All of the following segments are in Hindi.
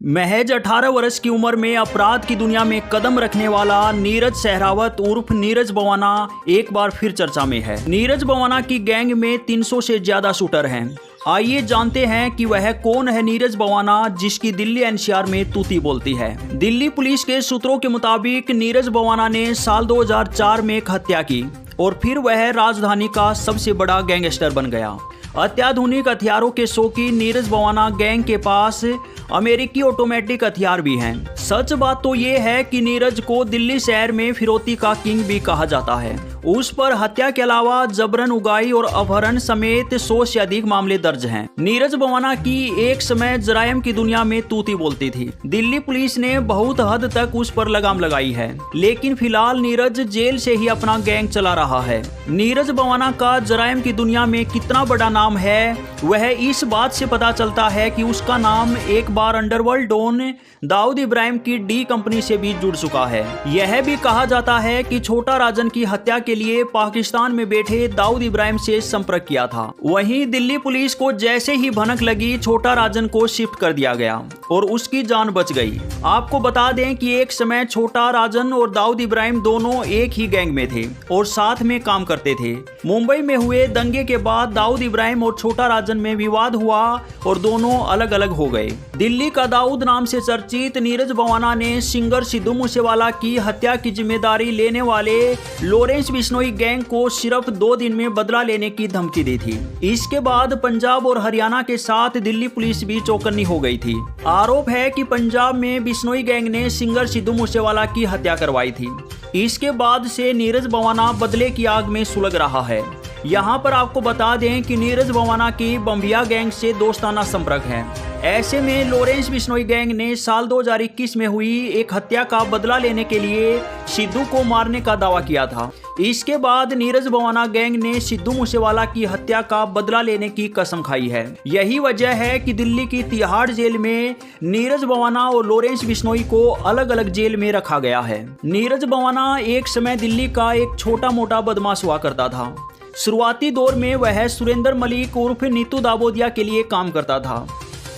महज 18 वर्ष की उम्र में अपराध की दुनिया में कदम रखने वाला नीरज सहरावत उर्फ नीरज बवाना एक बार फिर चर्चा में है। नीरज बवाना की गैंग में 300 से ज्यादा शूटर हैं। आइए जानते हैं कि वह कौन है नीरज बवाना जिसकी दिल्ली एनसीआर में तूती बोलती है। दिल्ली पुलिस के सूत्रों के मुताबिक नीरज बवाना ने साल 2004 में एक हत्या की और फिर वह राजधानी का सबसे बड़ा गैंगस्टर बन गया। अत्याधुनिक हथियारों के शौकीन नीरज बवाना गैंग के पास अमेरिकी ऑटोमेटिक हथियार भी हैं। सच बात तो ये है कि नीरज को दिल्ली शहर में फिरौती का किंग भी कहा जाता है। उस पर हत्या के अलावा जबरन उगाई और अपहरण समेत 100 से अधिक मामले दर्ज हैं। नीरज बवाना की एक समय जरायम की दुनिया में तूती बोलती थी। दिल्ली पुलिस ने बहुत हद तक उस पर लगाम लगाई है, लेकिन फिलहाल नीरज जेल से ही अपना गैंग चला रहा है। नीरज बवाना का जरायम की दुनिया में कितना बड़ा नाम है वह इस बात से पता चलता है कि उसका नाम एक बार अंडरवर्ल्ड डॉन दाऊद इब्राहिम की डी कंपनी से भी जुड़ चुका है। यह भी कहा जाता है कि छोटा राजन की हत्या के लिए पाकिस्तान में बैठे दाऊद इब्राहिम से संपर्क किया था। वहीं दिल्ली पुलिस को जैसे ही भनक लगी छोटा राजन को शिफ्ट कर दिया गया और उसकी जान बच गई। आपको बता दें कि एक समय छोटा राजन और दाऊद इब्राहिम दोनों एक ही गैंग में थे और साथ में काम करते थे। मुंबई में हुए दंगे के बाद दाऊद इब्राहिम और छोटा राजन में विवाद हुआ और दोनों अलग अलग हो गए। दिल्ली का दाऊद नाम से चर्चित नीरज बवाना ने सिंगर सिद्धू मूसेवाला की हत्या की जिम्मेदारी लेने वाले लॉरेंस बिश्नोई गैंग को सिर्फ 2 दिन में बदला लेने की धमकी दी थी। इसके बाद पंजाब और हरियाणा के साथ दिल्ली पुलिस भी चौकन्नी हो गई थी। आरोप है कि पंजाब में बिश्नोई गैंग ने सिंगर सिद्धू मूसेवाला की हत्या करवाई थी। इसके बाद से नीरज बवाना बदले की आग में सुलग रहा है। यहाँ पर आपको बता दें कि नीरज बवाना की बम्बिया गैंग से दोस्ताना संपर्क है। ऐसे में लॉरेंस बिश्नोई गैंग ने साल 2021 में हुई एक हत्या का बदला लेने के लिए सिद्धू को मारने का दावा किया था। इसके बाद नीरज बवाना गैंग ने सिद्धू मूसेवाला की हत्या का बदला लेने की कसम खाई है। यही वजह है कि दिल्ली की तिहाड़ जेल में नीरज बवाना और लॉरेंस बिश्नोई को अलग अलग जेल में रखा गया है। नीरज बवाना एक समय दिल्ली का एक छोटा मोटा बदमाश हुआ करता था। शुरुआती दौर में वह सुरेंद्र मलिक उर्फ नीतू दाबोदिया के लिए काम करता था।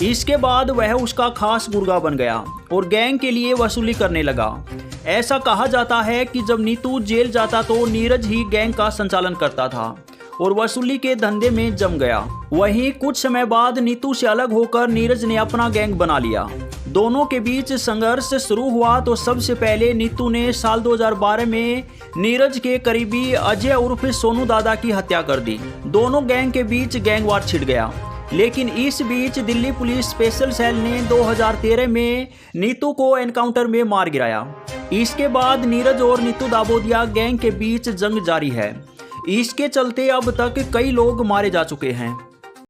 इसके बाद वह उसका खास गुर्गा बन गया और गैंग के लिए वसूली करने लगा। ऐसा कहा जाता है कि जब नीतू जेल जाता तो नीरज ही गैंग का संचालन करता था और वसूली के धंधे में जम गया। वहीं कुछ समय बाद नीतू से अलग होकर नीरज ने अपना गैंग बना लिया। दोनों के बीच संघर्ष शुरू हुआ तो सबसे पहले नीतू ने साल 2012 में नीरज के करीबी अजय उर्फ सोनू दादा की हत्या कर दी। दोनों गैंग के बीच गैंग वार छिड़ गया, लेकिन इस बीच दिल्ली पुलिस स्पेशल सेल ने 2013 में नीतू को एनकाउंटर में मार गिराया। इसके बाद नीरज और नीतू दाबोदिया गैंग के बीच जंग जारी है। इसके चलते अब तक कई लोग मारे जा चुके हैं।